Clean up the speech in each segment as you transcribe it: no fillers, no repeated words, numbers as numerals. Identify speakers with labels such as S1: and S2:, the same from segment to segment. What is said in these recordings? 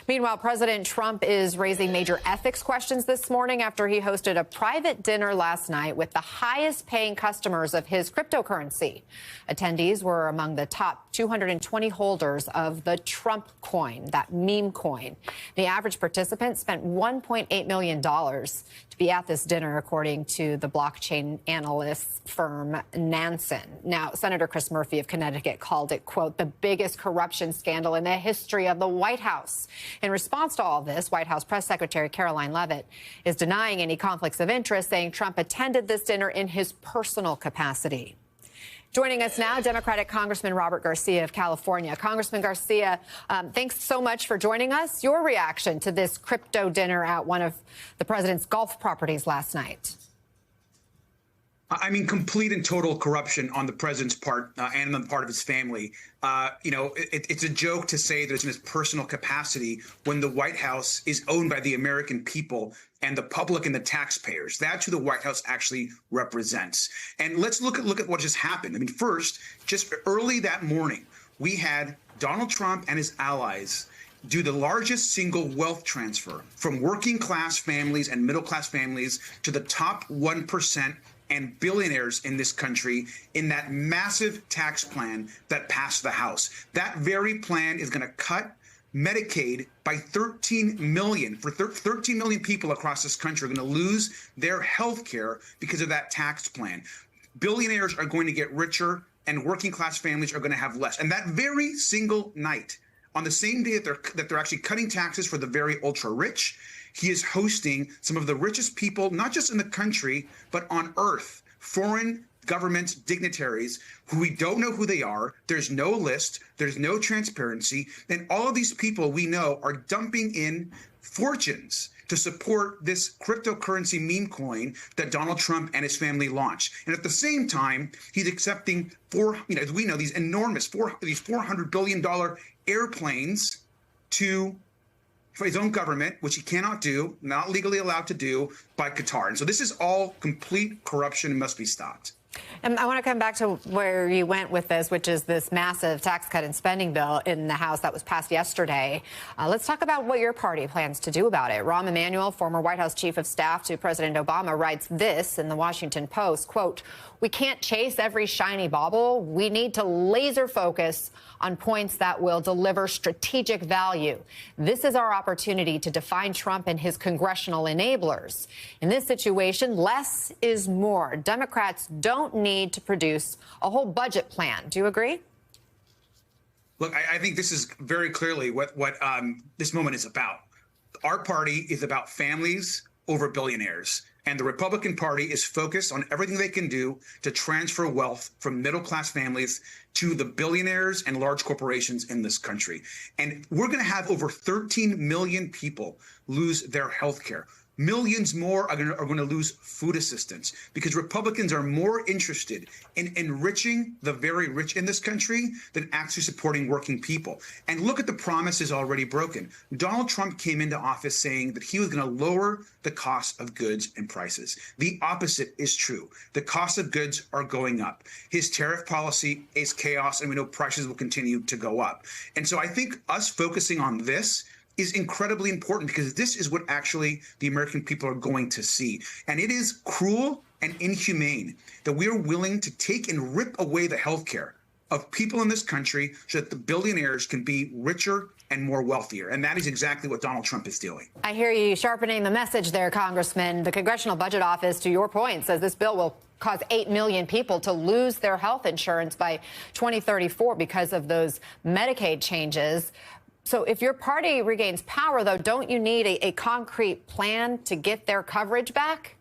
S1: Meanwhile, President Trump is raising major ethics questions this morning after he hosted a private dinner last night with the highest paying customers of his cryptocurrency. Attendees were among the top 220 holders of the Trump coin, that meme coin. The average participant spent $1.8 million to be at this dinner, according to the blockchain analyst firm Nansen. Now, Senator Chris Murphy of Connecticut called it, quote, the biggest corruption scandal in the history of the White House. In response to all this, White House Press Secretary Caroline Leavitt is denying any conflicts of interest, saying Trump attended this dinner in his personal capacity. Joining us now, Democratic Congressman Robert Garcia of California. Congressman Garcia, thanks so much for joining us. Your reaction to this crypto dinner at one of the president's golf properties last night?
S2: I mean, complete and total corruption on the president's part and on the part of his family. It's a joke to say that it's in his personal capacity when the White House is owned by the American people and the public and the taxpayers. That's who the White House actually represents. And let's look at what just happened. I mean, first, just early that morning, we had Donald Trump and his allies do the largest single wealth transfer from working class families and middle class families to the top 1% and billionaires in this country in that massive tax plan that passed the House. That very plan is going to cut Medicaid by 13 million. 13 million people across this country are going to lose their health care because of that tax plan. Billionaires are going to get richer and working class families are going to have less. And that very single night, on the same day that they're actually cutting taxes for the very ultra rich, he is hosting some of the richest people, not just in the country, but on earth, foreign government dignitaries who we don't know who they are. There's no list. There's no transparency. And all of these people we know are dumping in fortunes to support this cryptocurrency meme coin that Donald Trump and his family launched. And at the same time, he's accepting as we know, these enormous $400 billion airplanes for his own government, which he cannot do, not legally allowed to do, by Qatar. And so this is all complete corruption and must be stopped.
S1: And I want to come back to where you went with this, which is this massive tax cut and spending bill in the House that was passed yesterday. Let's talk about what your party plans to do about it. Rahm Emanuel, former White House chief of staff to President Obama, writes this in the Washington Post, quote, we can't chase every shiny bauble. We need to laser focus on points that will deliver strategic value. This is our opportunity to define Trump and his congressional enablers. In this situation, less is more. Democrats don't need to produce a whole budget plan. Do you agree?
S2: Look, I think this is very clearly what this moment is about. Our party is about families over billionaires. And the Republican Party is focused on everything they can do to transfer wealth from middle-class families to the billionaires and large corporations in this country. And we're going to have over 13 million people lose their health care. Millions more are going to lose food assistance because Republicans are more interested in enriching the very rich in this country than actually supporting working people. And look at the promises already broken. Donald Trump came into office saying that he was going to lower the cost of goods and prices. The opposite is true. The cost of goods are going up. His tariff policy is chaos, and we know prices will continue to go up. And so I think us focusing on this is incredibly important because this is what actually the American people are going to see. And it is cruel and inhumane that we are willing to take and rip away the health care of people in this country so that the billionaires can be richer and more wealthier. And that is exactly what Donald Trump is doing.
S1: I hear you sharpening the message there, Congressman. The Congressional Budget Office, to your point, says this bill will cause 8 million people to lose their health insurance by 2034 because of those Medicaid changes. So if your party regains power, though, don't you need a concrete plan to get their coverage back?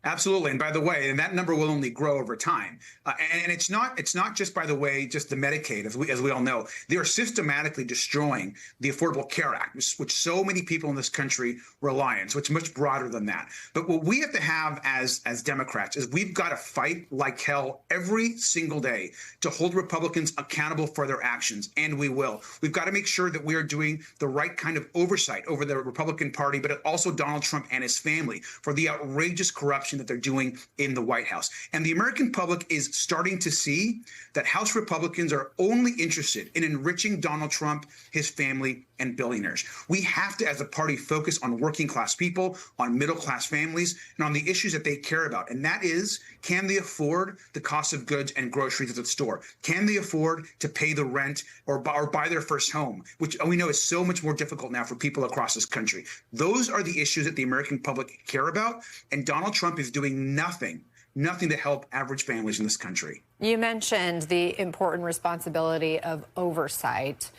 S2: Absolutely. And by the way, and that number will only grow over time. And it's not just, by the way, just the Medicaid, as we all know. They are systematically destroying the Affordable Care Act, which so many people in this country rely on. So it's much broader than that. But what we have to have as Democrats is we've got to fight like hell every single day to hold Republicans accountable for their actions. And we will. We've got to make sure that we are doing the right kind of oversight over the Republican Party, but also Donald Trump and his family for the outrageous corruption that they're doing in the White House. And the American public is starting to see that House Republicans are only interested in enriching Donald Trump, his family, and billionaires. We have to, as a party, focus on working class people, on middle class families, and on the issues that they care about. And that is, can they afford the cost of goods and groceries at the store? Can they afford to pay the rent or buy their first home, which we know is so much more difficult now for people across this country? Those are the issues that the American public care about. And Donald Trump is doing nothing to help average families in this country.
S1: You mentioned the important responsibility of oversight.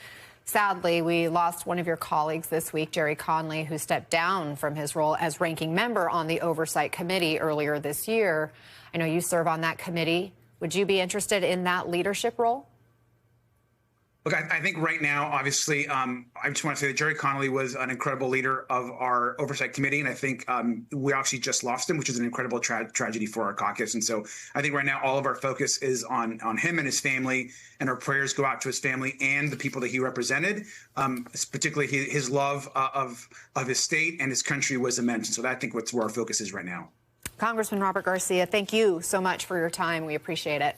S1: Sadly, we lost one of your colleagues this week, Gerry Conley, who stepped down from his role as ranking member on the Oversight Committee earlier this year. I know you serve on that committee. Would you be interested in that leadership role?
S2: Look, I think right now, obviously, I just want to say that Gerry Conley was an incredible leader of our Oversight Committee, and I think we actually just lost him, which is an incredible tragedy for our caucus. And so I think right now all of our focus is on him and his family, and our prayers go out to his family and the people that he represented. Particularly his love of his state and his country was immense. And so I think that's where our focus is right now.
S1: Congressman Robert Garcia, thank you so much for your time. We appreciate it.